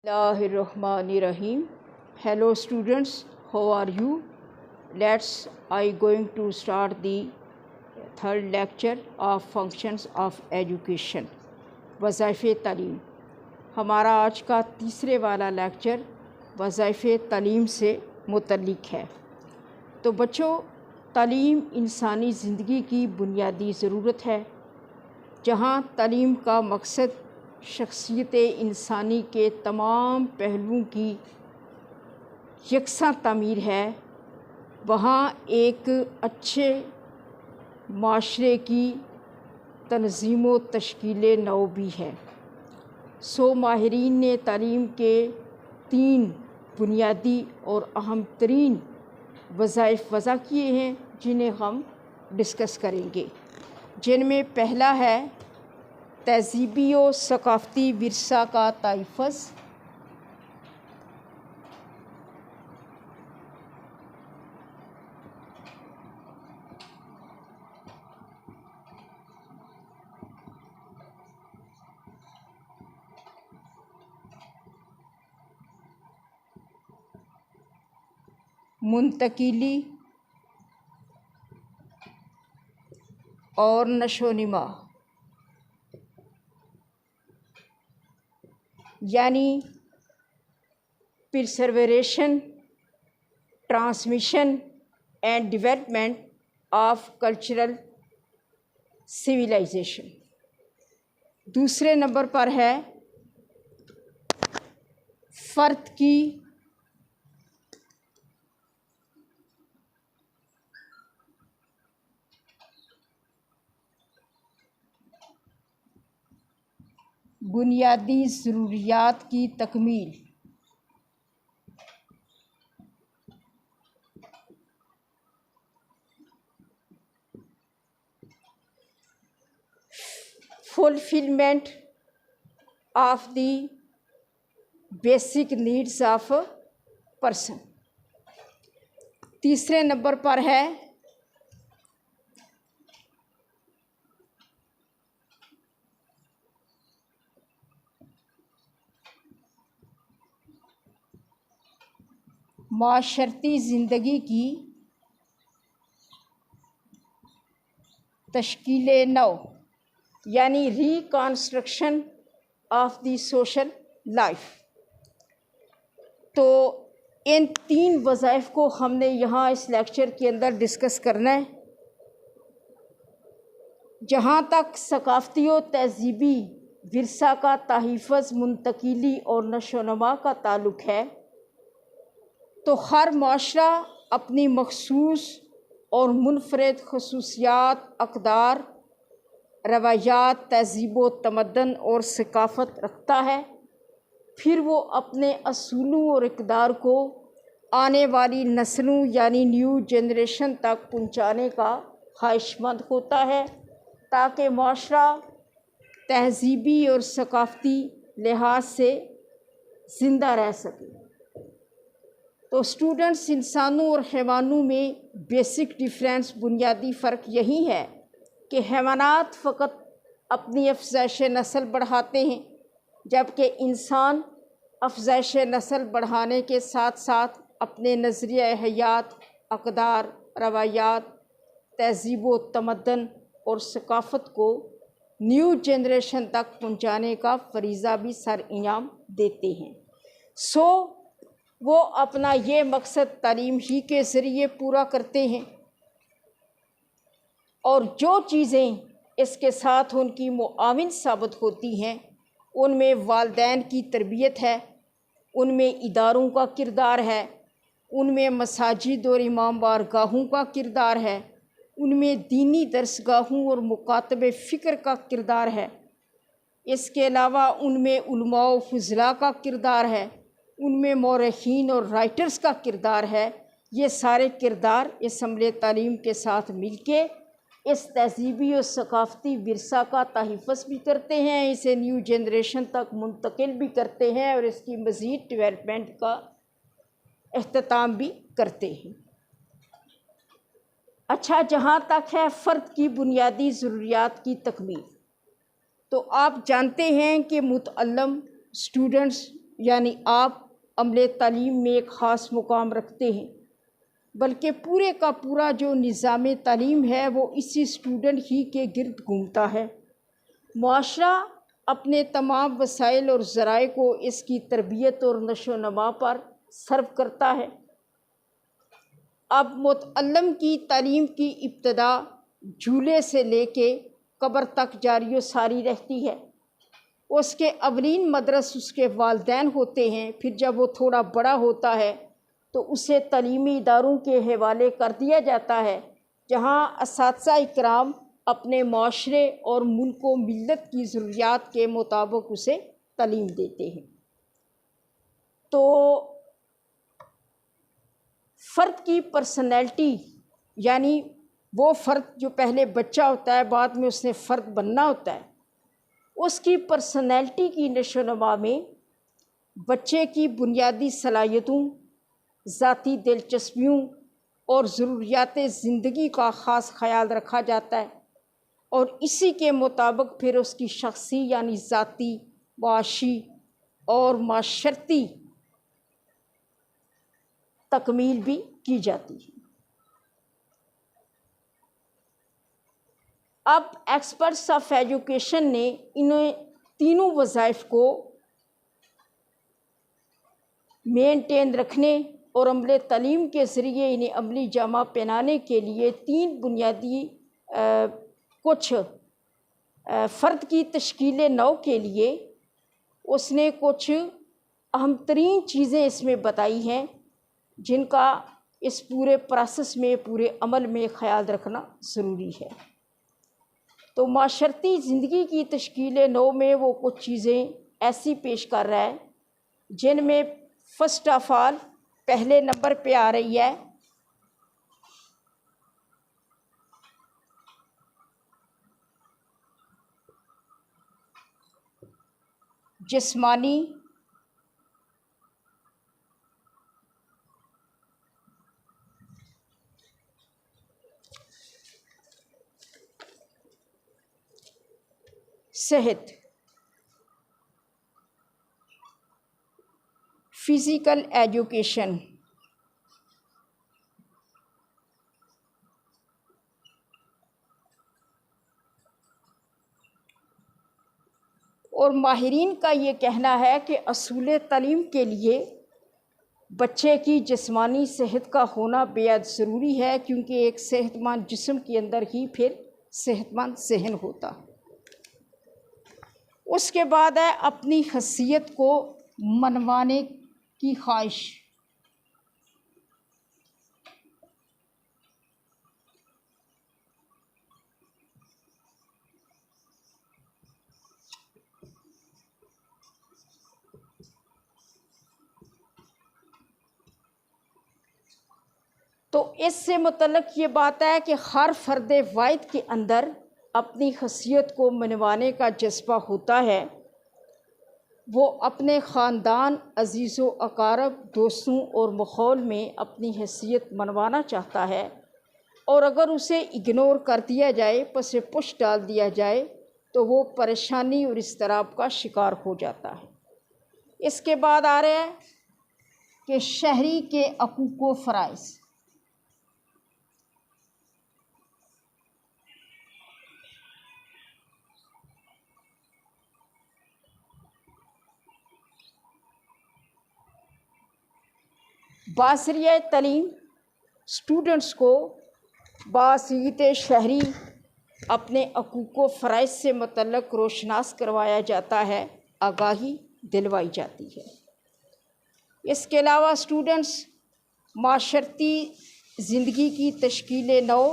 Bismillahirrahmanirrahim. Hello students, how are you? I going to start the third lecture of functions of education. वज़ाइफ़े तालीम। हमारा आज का तीसरे वाला लेक्चर वज़ाइफ़े तालीम से मुतल्लिक़ है। तो बच्चों, तालीम इंसानी ज़िंदगी की बुनियादी ज़रूरत है। जहाँ तालीम का मकसद शख्सियत इंसानी के तमाम पहलुओं की यकसा तामीर है, वहाँ एक अच्छे माशरे की तंज़ीम व तश्कील नौ भी है। माहिरीन ने तालीम के 3 बुनियादी और अहम तरीन वज़ाइफ़ वज़ा किए हैं, जिन्हें हम डिस्कस करेंगे। जिनमें पहला है तहज़ीबी व सक़ाफ़ती विरसा का तहफ़्फ़ुज़। मुंतकिली और नशोनिमा, यानी preservation, transmission and development of cultural civilisation. दूसरे नंबर पर है फ़र्द की बुनियादी ज़रूरियात की तकमील। Fulfilment of the basic needs of person. तीसरे नंबर पर है माशरती ज़िंदगी की तश्कील नौ, यानी reconstruction of the social life. तो इन 3 वज़ाइफ़ को हमने यहाँ इस लेक्चर के अंदर डिस्कस करना है। जहाँ तक सक़ाफ़ती व तहज़ीबी विरसा का तहफ़्फ़ुज़, मुंतकिली और नशोनुमा का ताल्लुक़ है, तो हर माशरा अपनी मख़सूस और मुनफ़रिद ख़ुसूसियात, अक़दार, रवायात, तहज़ीब व तमद्दुन और सक़ाफ़त रखता है। फिर वो अपने असूलों और इक़दार को आने वाली नस्लों यानी न्यू जनरेशन तक पहुँचाने का ख्वाहिशमंद होता है, ताकि माशरा तहज़ीबी और सक़ाफ़ती लिहाज से ज़िंदा रह सके। तो स्टूडेंट्स, इंसानों और हैवानों में बेसिक डिफरेंस, बुनियादी फ़र्क यही है कि हैवानात फ़कत अपनी अफ़ज़ाइश नस्ल बढ़ाते हैं, जबकि इंसान अफ़ज़ाइश नस्ल बढ़ाने के साथ साथ अपने नज़रिया हयात, अक़दार, रवायात, तहज़ीब व तमद्दुन और सक़ाफ़त को न्यू जनरेशन तक पहुँचाने का फ़रीज़ा भी सरअंजाम देते हैं। वो अपना ये मकसद तालीम ही के ज़रिए पूरा करते हैं, और जो चीज़ें इसके साथ उनकी मुआविन साबित होती हैं, उनमें वालिदैन की तरबियत है, उनमें इदारों का किरदार है, उनमें मसाजिद और इमाम बारगाहों का किरदार है, उनमें दीनी दरसगाहों और मुकातबे फ़िक्र का किरदार है। इसके अलावा उनमें उलमा व फ़ुज़ला का किरदार है, उनमें मौरख़ीन और राइटर्स का किरदार है। ये सारे किरदार इस अमले तालीम के साथ मिलके इस तहज़ीबी और सक़ाफ़ती विरसा का तहफ़्फ़ुज़ भी करते हैं, इसे न्यू जनरेशन तक मुंतकिल भी करते हैं और इसकी मज़ीद डेवलपमेंट का एहतमाम भी करते हैं। अच्छा, जहाँ तक है फ़र्द की बुनियादी ज़रूरियात की तकमील, तो आप जानते हैं कि मुतअल्लिम स्टूडेंट्स यानी आप अमले तालीम में एक ख़ास मुकाम रखते हैं, बल्कि पूरे का पूरा जो निज़ाम तालीम है वो इसी स्टूडेंट ही के गिर्द घूमता है। मुआशरा अपने तमाम वसाइल और ज़राए को इसकी तरबियत और नशो नमा पर सर्व करता है। अब मुतअल्लिम की तालीम की इब्तिदा झूले से लेके कब्र तक जारी सारी रहती है। उसके अवलीन मदरस उसके वालिदैन होते हैं। फिर जब वो थोड़ा बड़ा होता है तो उसे तालीमी इदारों के हवाले कर दिया जाता है, जहाँ असातिज़ा इकराम अपने माशरे और मुल्क व मिल्लत की ज़रूरियात के मुताबिक उसे तालीम देते हैं। तो फ़र्द की पर्सनैलिटी, यानी वो फ़र्द जो पहले बच्चा होता है, बाद में उसने फ़र्द बनना होता है, उसकी पर्सनैलिटी की नशोनुमा में बच्चे की बुनियादी सलाहियतों, ज़ाती दिलचस्पियों और ज़रूरियात ज़िंदगी का ख़ास ख़याल रखा जाता है और इसी के मुताबिक फिर उसकी शख्सी यानी ज़ाती, माशी और माशरती तकमील भी की जाती है। अब एक्सपर्ट्स ऑफ एजुकेशन ने इन्हें तीनों वज़ाइफ को मेंटेन रखने और अमले तालीम के ज़रिए इन्हें अमली जामा पहनाने के लिए तीन बुनियादी कुछ फ़र्द की तश्कील नौ के लिए उसने कुछ अहम तरीन चीज़ें इसमें बताई हैं, जिनका इस पूरे प्रोसेस में, पूरे अमल में ख़याल रखना ज़रूरी है। तो माशरती ज़िंदगी की तश्कील नौ में वो कुछ चीज़ें ऐसी पेश कर रहा है जिनमें फ़र्स्ट ऑफ ऑल पहले नंबर पे आ रही है जिस्मानी सेहत, फिज़िकल एजुकेशन, और माहिरीन का ये कहना है कि असूल तालीम के लिए बच्चे की जिस्मानी सेहत का होना बेहद ज़रूरी है, क्योंकि एक सेहतमंद जिस्म के अंदर ही फिर सेहतमंद ज़हन होता है। उसके बाद है अपनी हसीयत को मनवाने की ख्वाहिश। तो इससे मुतल्लिक़ ये बात है कि हर फ़र्द वाहिद के अंदर अपनी हसीयत को मनवाने का जज्बा होता है। वो अपने ख़ानदान, अज़ीज़ व अक़ारब, दोस्तों और माहौल में अपनी हैसियत मनवाना चाहता है, और अगर उसे इग्नोर कर दिया जाए, पसे पुश डाल दिया जाए, तो वो परेशानी और इज़्तिराब का शिकार हो जाता है। इसके बाद आ रहा है कि शहरी के हक़ूक़ व फ़राइज़। बासरिया तालीम स्टूडेंट्स को बासीत शहरी अपने हक़ूक़ व फ़राइज़ से मुतल्लिक़ रोशनास करवाया जाता है, आगाही दिलवाई जाती है। इसके अलावा स्टूडेंट्स माशरती ज़िंदगी की तश्कील नौ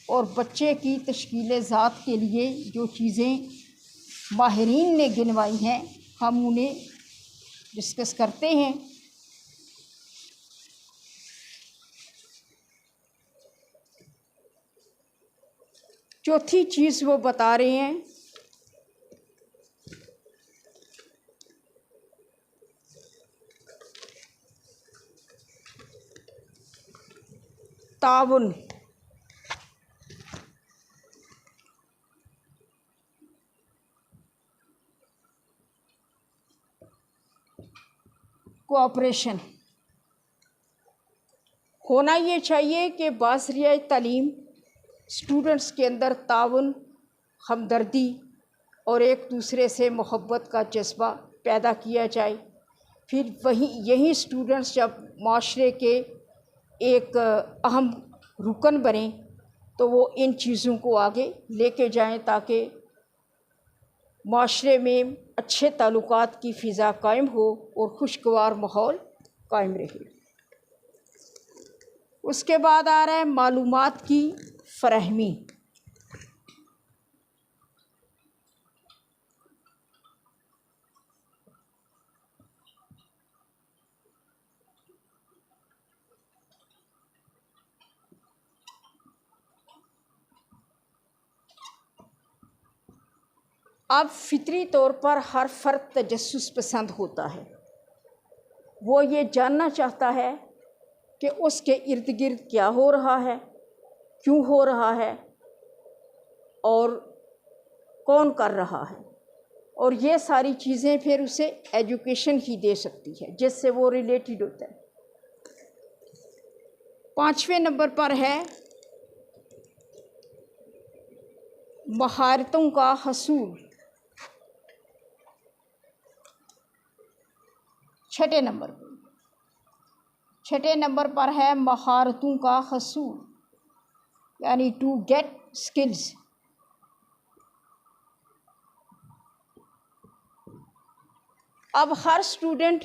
और बच्चे की तश्कील ज़ात के लिए जो चीज़ें माहिरीन ने गिनवाई हैं, हम उन्हें डिस्कस करते हैं। चौथी चीज़ वो बता रहे हैं ताउन। कोऑपरेशन होना ये चाहिए कि बासरियाई तालीम स्टूडेंट्स के अंदर ताउन, हमदर्दी और एक दूसरे से मोहब्बत का जज्बा पैदा किया जाए। फिर यही स्टूडेंट्स जब माशरे के एक अहम रुकन बने तो वो इन चीज़ों को आगे लेके जाएं ताकि माशरे में अच्छे ताल्लुकात की फ़िज़ा कायम हो और खुशगवार माहौल कायम रहे। उसके बाद आ रहा है मालूमात की फराहमी। अब फितरी तौर पर हर फ़र्द तजस्सुस पसंद होता है। वो ये जानना चाहता है कि उसके इर्द गिर्द क्या हो रहा है, क्यों हो रहा है और कौन कर रहा है, और ये सारी चीज़ें फिर उसे एजुकेशन ही दे सकती है जिससे वो रिलेटेड होता है। 5वें नंबर पर है महारतों का हसूल। 6 नंबर पर है महारतों का हसूल, यानी टू गेट स्किल्स। अब हर student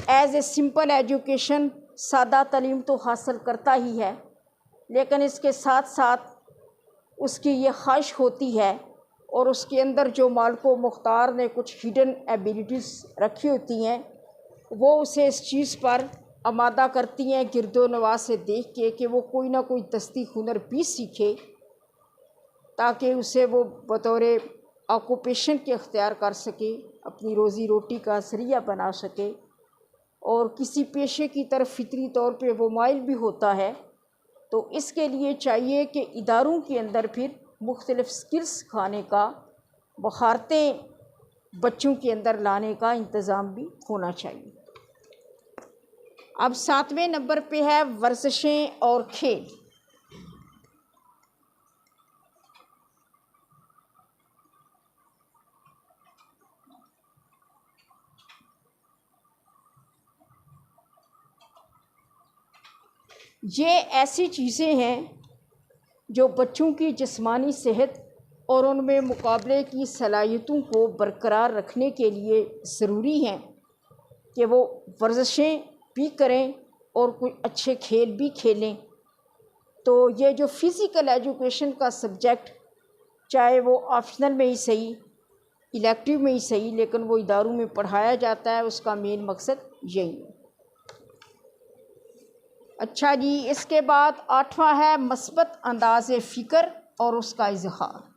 as a simple education, सादा तालीम तो हासिल करता ही है, लेकिन इसके साथ साथ उसकी ये ख्वाहिश होती है और उसके अंदर जो मालिको मुख्तार ने कुछ हिडन एबिलिटीज़ रखी होती हैं वो उसे इस चीज़ पर आमादा करती हैं गिरदो नवाज से देख के कि वो कोई ना कोई दस्ती हुनर भी सीखे ताकि उसे वो बतौर ऑक्यूपेशन के अख्तियार कर सके, अपनी रोज़ी रोटी का ज़रिया बना सके और किसी पेशे की तरफ फितरी तौर पे वो माइल भी होता है। तो इसके लिए चाहिए कि इदारों के अंदर फिर मुख्तलिफ़ स्किल्स सिखाने का, महारतें बच्चों के अंदर लाने का इंतज़ाम भी होना चाहिए। अब 7वें नंबर पे है वर्जिशें और खेल। ये ऐसी चीज़ें हैं जो बच्चों की जिस्मानी सेहत और उनमें मुकाबले की सलाहियतों को बरकरार रखने के लिए ज़रूरी हैं कि वो वर्जिशें भी करें और कोई अच्छे खेल भी खेलें। तो ये जो फ़िज़िकल एजुकेशन का सब्जेक्ट, चाहे वो ऑप्शनल में ही सही, इलेक्टिव में ही सही, लेकिन वो इदारों में पढ़ाया जाता है, उसका मेन मकसद यही है। अच्छा जी, इसके बाद 8वां है मस्बत अंदाज़ फ़िक्र और उसका इज़हार।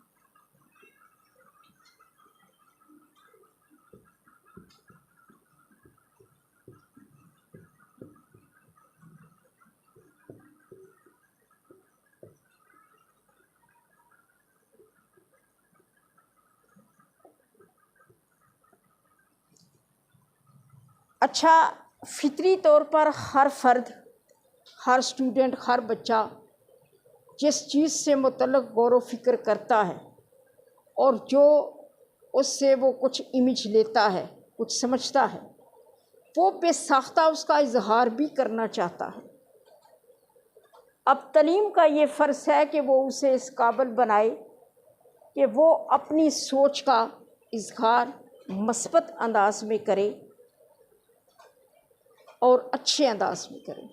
अच्छा, फितरी तौर पर हर फ़र्द, हर स्टूडेंट, हर बच्चा जिस चीज़ से मुतल्लक़ गौर व फ़िक्र करता है और जो उससे वो कुछ इमेज लेता है, कुछ समझता है, वो बेसाख्ता उसका इजहार भी करना चाहता है। अब तालीम का ये फ़र्ज़ है कि वो उसे इस काबिल बनाए कि वो अपनी सोच का इजहार मस्बत अंदाज में करे और अच्छे अंदाज में करे।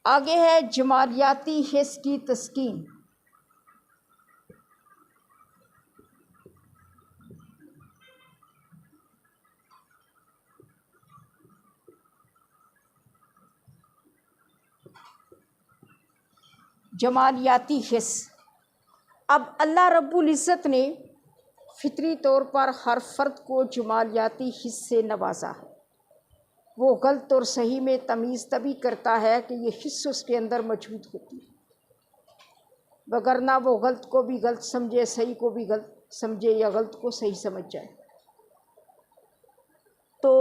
आगे है जमालियाती हिस्स की तस्कीन। जमालियाती हिस्स, अब अल्लाह रब्बुल इज़्ज़त ने फितरी तौर पर हर फ़र्द को जमालियाती हिस्स से नवाजा है। वो गलत और सही में तमीज़ तभी करता है कि ये हिस्स उसके अंदर मौजूद होती है, वगरना वो गलत को भी गलत समझे, सही को भी गलत समझे या गलत को सही समझ जाए। तो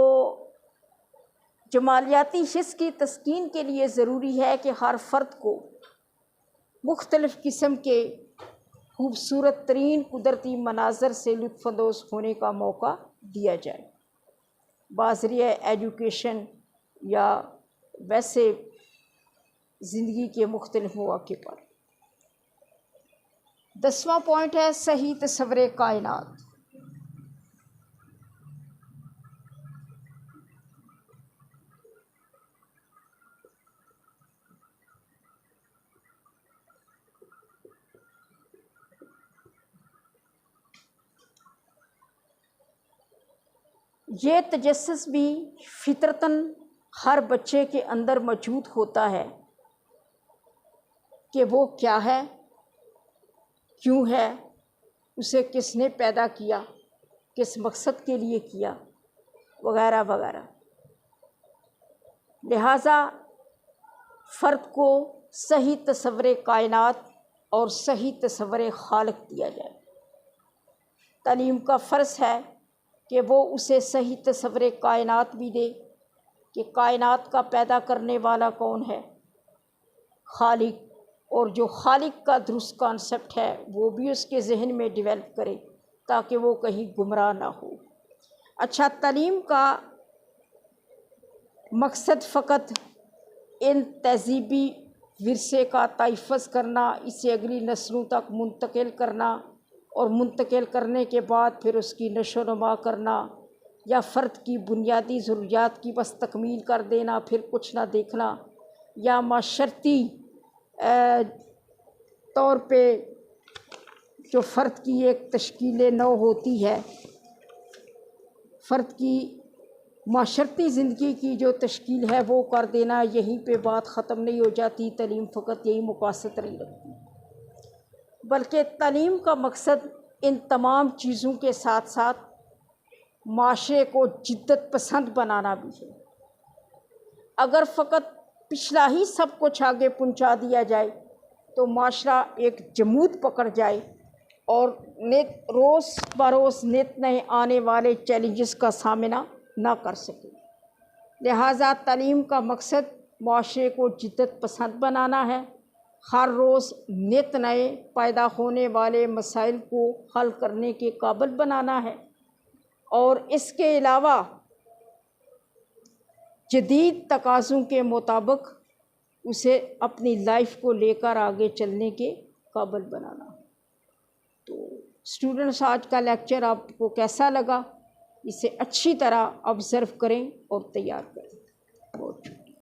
जमालियाती हिस्स की तस्कीन के लिए ज़रूरी है कि हर फ़र्द को मुख्तलिफ़ किस्म के खूबसूरत तरीन कुदरती मनाज़र से लुत्फ़अंदोज़ होने का मौका दिया जाए, बाज़रिया एजुकेशन या वैसे ज़िंदगी के मुख्तलिफ़ मौक़े पर। 10वां पॉइंट है सही तस्वुर कायनात। ये तजस्सुस भी फितरतन हर बच्चे के अंदर मौजूद होता है कि वो क्या है, क्यों है, उसे किसने पैदा किया, किस मकसद के लिए किया, वगैरह वगैरह। लिहाजा फ़र्द को सही तस्वुर कायनात और सही तस्वुर खालिक दिया जाए। तालीम का फ़र्ज़ है कि वो उसे सही तस्वुर कायनात भी दे कि कायनात का पैदा करने वाला कौन है, खालिक, और जो खालिक का दुरुस्त कॉन्सेप्ट है वो भी उसके जहन में डेवलप करे ताकि वो कहीं गुमराह ना हो। अच्छा, तालीम का मकसद फ़कत इन तहज़ीबी विरसे का तहफ़्फ़ुज़ करना, इसे अगली नस्लों तक मुंतकिल करना और मुंतकिल करने के बाद फिर उसकी नशो नुमा करना, या फ़र्द की बुनियादी ज़रूरियात की बस तकमील कर देना, फिर कुछ ना देखना, या माशरती तौर पे जो फ़र्द की एक तश्कील नौ होती है, फ़र्द की माशरती ज़िंदगी की जो तश्कील है वो कर देना, यहीं पे बात ख़त्म नहीं हो जाती। तालीम फ़कत यही मक़सद नहीं रखती, बल्कि तालीम का मकसद इन तमाम चीज़ों के साथ साथ माशरे को जिद्दत पसंद बनाना भी है। अगर फ़कत पिछला ही सब कुछ आगे पहुंचा दिया जाए तो माशरा एक जमूद पकड़ जाए और नित रोज़ बरोज़ नित नए आने वाले चैलेंजेस का सामना ना कर सके। लिहाजा तालीम का मकसद माशरे को जिद्दत पसंद बनाना है, हर रोज़ नित नए पैदा होने वाले मसाइल को हल करने के काबिल बनाना है, और इसके अलावा जदीद तकाज़ों के मुताबिक उसे अपनी लाइफ को लेकर आगे चलने के काबिल बनाना। तो स्टूडेंट्स, आज का लेक्चर आपको कैसा लगा, इसे अच्छी तरह ऑब्ज़र्व करें और तैयार करें।